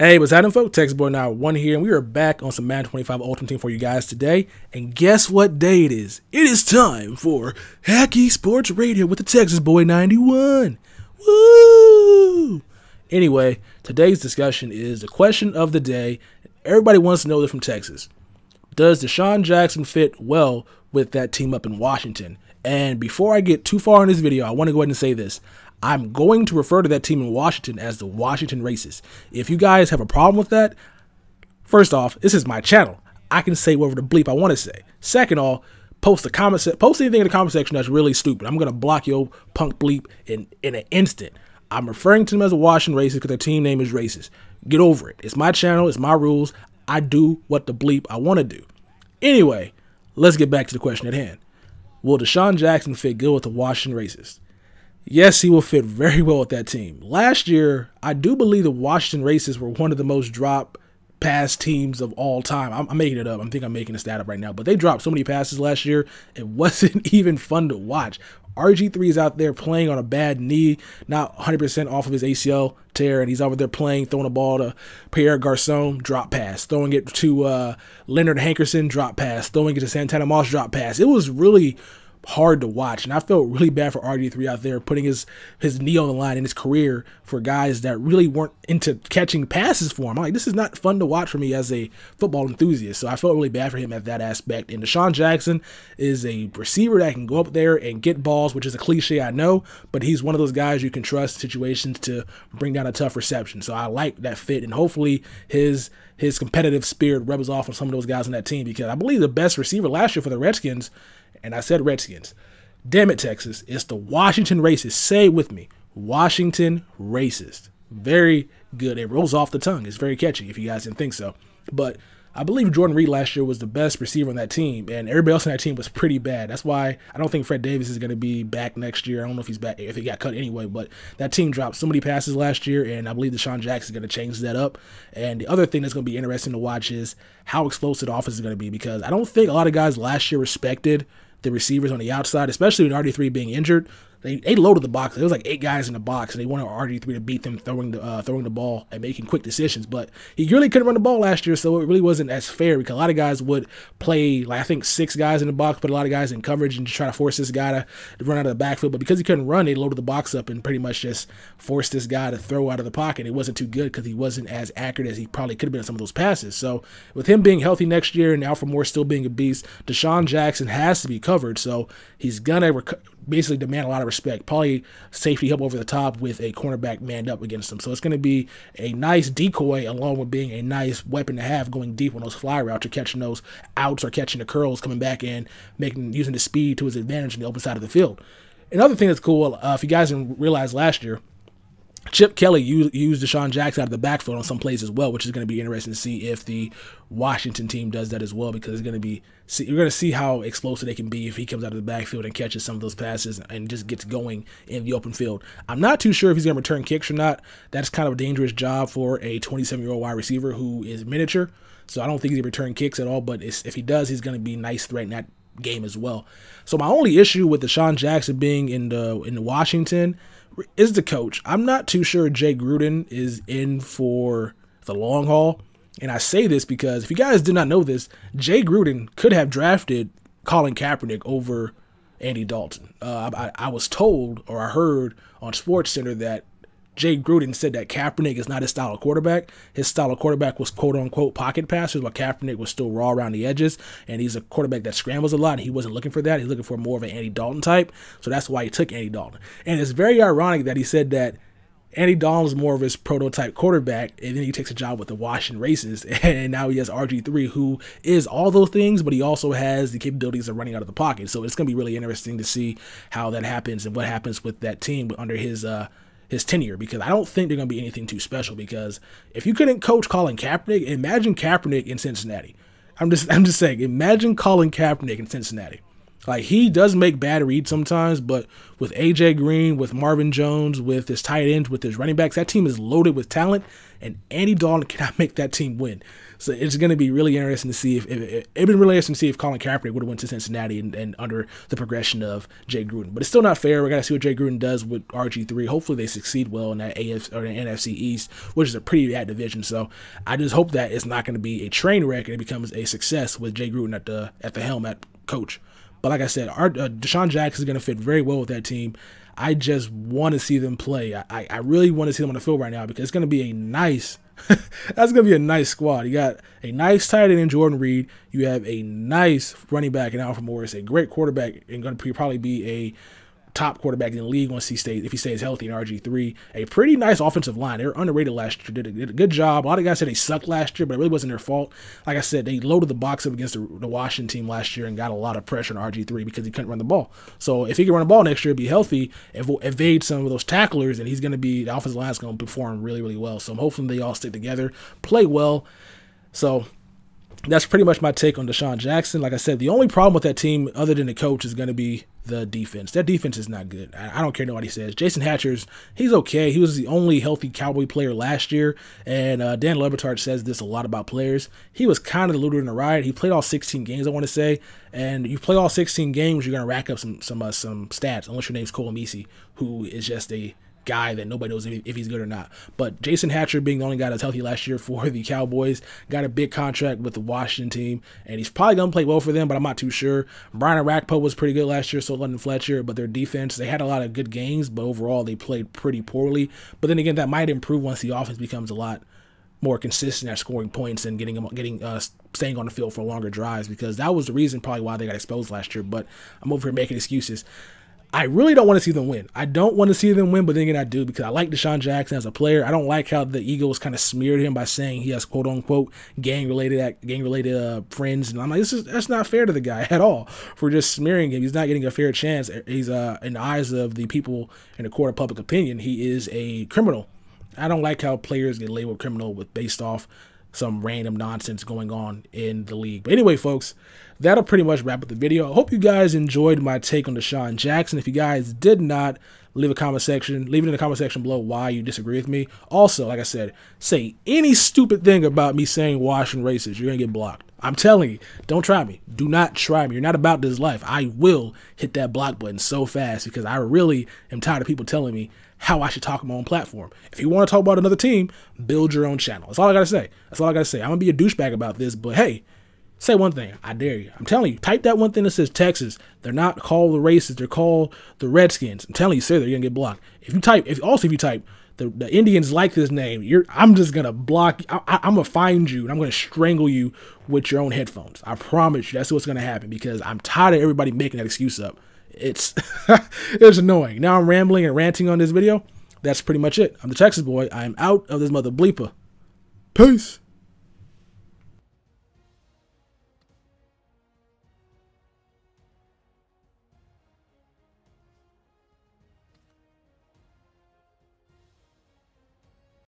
Hey, what's happening, folks? Texas Boy Now 1 here, and we are back on some Madden 25 Ultimate Team for you guys today. And guess what day it is? It is time for Hacky Sports Radio with the Texas Boy 91. Woo! Anyway, today's discussion is the question of the day. Everybody wants to know this from Texas. Does DeSean Jackson fit well with that team up in Washington? And before I get too far in this video, I want to go ahead and say this. I'm going to refer to that team in Washington as the Washington Racists. If you guys have a problem with that, first off, this is my channel. I can say whatever the bleep I want to say. Second off, post anything in the comment section that's really stupid. I'm going to block your punk bleep in an instant. I'm referring to them as a Washington Racist because their team name is racist. Get over it. It's my channel. It's my rules. I do what the bleep I want to do. Anyway, let's get back to the question at hand. Will DeSean Jackson fit good with the Washington Racists? Yes, he will fit very well with that team. Last year, I do believe the Washington Racists were one of the most drop pass teams of all time. I'm making it up. I think I'm making a stat up right now. But they dropped so many passes last year, it wasn't even fun to watch. RG3 is out there playing on a bad knee, not 100% off of his ACL tear, and he's over there playing, throwing the ball to Pierre Garcon, drop pass, throwing it to Leonard Hankerson, drop pass, throwing it to Santana Moss, drop pass. It was really hard to watch, and I felt really bad for RG3 out there putting his knee on the line in his career for guys that really weren't into catching passes for him. I'm like, this is not fun to watch for me as a football enthusiast, so I felt really bad for him at that aspect. And DeSean Jackson is a receiver that can go up there and get balls, which is a cliche, I know, but he's one of those guys you can trust in situations to bring down a tough reception. So I like that fit, and hopefully his competitive spirit rubs off on some of those guys on that team, because I believe the best receiver last year for the Redskins, and I said Redskins. Damn it, Texas. It's the Washington Racists. Say it with me. Washington Racist. Very good. It rolls off the tongue. It's very catchy if you guys didn't think so. But I believe Jordan Reed last year was the best receiver on that team, and everybody else on that team was pretty bad. That's why I don't think Fred Davis is going to be back next year. I don't know if he's back, if he got cut anyway, but that team dropped so many passes last year, and I believe DeSean Jackson is going to change that up. And the other thing that's going to be interesting to watch is how explosive the offense is going to be, because I don't think a lot of guys last year respected the receivers on the outside, especially with RG3 being injured. They loaded the box. There was like 8 guys in the box, and they wanted RG3 to beat them throwing the ball and making quick decisions. But he really couldn't run the ball last year, so it really wasn't as fair, because a lot of guys would play, like I think 6 guys in the box, put a lot of guys in coverage and just try to force this guy to run out of the backfield. But because he couldn't run, they loaded the box up and pretty much just forced this guy to throw out of the pocket. It wasn't too good because he wasn't as accurate as he probably could have been on some of those passes. So with him being healthy next year and Alfred Moore still being a beast, DeSean Jackson has to be covered. So he's going to basically demand a lot of respect. Probably safety help over the top with a cornerback manned up against him. So it's going to be a nice decoy, along with being a nice weapon to have going deep on those fly routes, or catching those outs, or catching the curls coming back in, using the speed to his advantage in the open side of the field. Another thing that's cool, if you guys didn't realize last year, Chip Kelly used DeSean Jackson out of the backfield on some plays as well, which is going to be interesting to see if the Washington team does that as well, because it's going to be, you're going to see how explosive they can be if he comes out of the backfield and catches some of those passes and just gets going in the open field. I'm not too sure if he's going to return kicks or not. That's kind of a dangerous job for a 27-year-old wide receiver who is miniature, so I don't think he's going to return kicks at all, but if he does, he's going to be a nice threat in that game as well. So my only issue with DeSean Jackson being in Washington is the coach. I'm not too sure Jay Gruden is in for the long haul. And I say this because if you guys did not know this, Jay Gruden could have drafted Colin Kaepernick over Andy Dalton. I was told, or I heard on SportsCenter, that Jay Gruden said that Kaepernick is not his style of quarterback. His style of quarterback was quote-unquote pocket passers, while Kaepernick was still raw around the edges, and he's a quarterback that scrambles a lot, and he wasn't looking for that. He's looking for more of an Andy Dalton type, so that's why he took Andy Dalton. And it's very ironic that he said that Andy Dalton was more of his prototype quarterback, and then he takes a job with the Washington Racists, and now he has RG3, who is all those things, but he also has the capabilities of running out of the pocket. So it's going to be really interesting to see how that happens and what happens with that team under his tenure, because I don't think they're going to be anything too special. Because if you couldn't coach Colin Kaepernick, imagine Kaepernick in Cincinnati. I'm just saying, imagine Colin Kaepernick in Cincinnati. Like, he does make bad reads sometimes, but with A.J. Green, with Marvin Jones, with his tight ends, with his running backs, that team is loaded with talent, and Andy Dalton cannot make that team win. So it's going to be really interesting to see it'd been really interesting to see if Colin Kaepernick would have went to Cincinnati and under the progression of Jay Gruden. But it's still not fair. We got to see what Jay Gruden does with RG3. Hopefully they succeed well in that AFC or the NFC East, which is a pretty bad division. So I just hope that it's not going to be a train wreck and it becomes a success with Jay Gruden at the helm at coach. But like I said, DeSean Jackson is going to fit very well with that team. I just want to see them play. I really want to see them on the field right now because it's going to be a nice that's going to be a nice squad. You got a nice tight end in Jordan Reed. You have a nice running back in Alfred Morris, a great quarterback, and going to probably be a top quarterback in the league once if he stays healthy in RG3. A pretty nice offensive line. They were underrated last year. Did a good job. A lot of guys said they sucked last year, but it really wasn't their fault. Like I said, they loaded the box up against the Washington team last year and got a lot of pressure on RG3 because he couldn't run the ball. So if he can run the ball next year, be healthy, evade some of those tacklers, and he's going to be, the offensive line is going to perform really, really well. So I'm hoping they all stick together, play well. So that's pretty much my take on DeSean Jackson. Like I said, the only problem with that team, other than the coach, is going to be the defense. That defense is not good. I don't care what nobody says. Jason Hatcher's, he's okay. He was the only healthy Cowboy player last year, and Dan Lebertard says this a lot about players. He was kind of the looter in the ride. He played all 16 games, I want to say, and you play all 16 games, you're going to rack up some stats, unless your name's Cole Misi, who is just a guy that nobody knows if he's good or not. But Jason Hatcher, being the only guy that's healthy last year for the Cowboys, got a big contract with the Washington team, and he's probably going to play well for them, but I'm not too sure. Brian Arakpo was pretty good last year, so London Fletcher, but their defense, they had a lot of good games, but overall they played pretty poorly. But then again, that might improve once the offense becomes a lot more consistent at scoring points and staying on the field for longer drives, because that was the reason probably why they got exposed last year. But I'm over here making excuses. I really don't want to see them win. I don't want to see them win, but then again, I do, because I like DeSean Jackson as a player. I don't like how the Eagles kind of smeared him by saying he has quote unquote gang-related friends, and I'm like, that's not fair to the guy at all for just smearing him. He's not getting a fair chance. He's in the eyes of the people in the court of public opinion, he is a criminal. I don't like how players get labeled criminal based off some random nonsense going on in the league. But anyway, folks, that'll pretty much wrap up the video. I hope you guys enjoyed my take on DeSean Jackson. If you guys did not, leave it in the comment section below why you disagree with me. Also, like I said, say any stupid thing about me saying Washington racist, you're going to get blocked. I'm telling you, don't try me. Do not try me. You're not about this life. I will hit that block button so fast because I really am tired of people telling me how I should talk on my own platform. If you want to talk about another team, build your own channel. That's all I got to say. That's all I got to say. I'm going to be a douchebag about this, but hey, say one thing. I dare you. I'm telling you, type that one thing that says Texas. They're not called the racists. They're called the Redskins. I'm telling you, sir, you're going to get blocked. If you type the Indians like this name, I'm just going to block. I'm going to find you, and I'm going to strangle you with your own headphones. I promise you that's what's going to happen, because I'm tired of everybody making that excuse up. It's annoying. Now I'm rambling and ranting on this video. That's pretty much it. I'm the Texas boy. I'm out of this mother bleeper. Peace.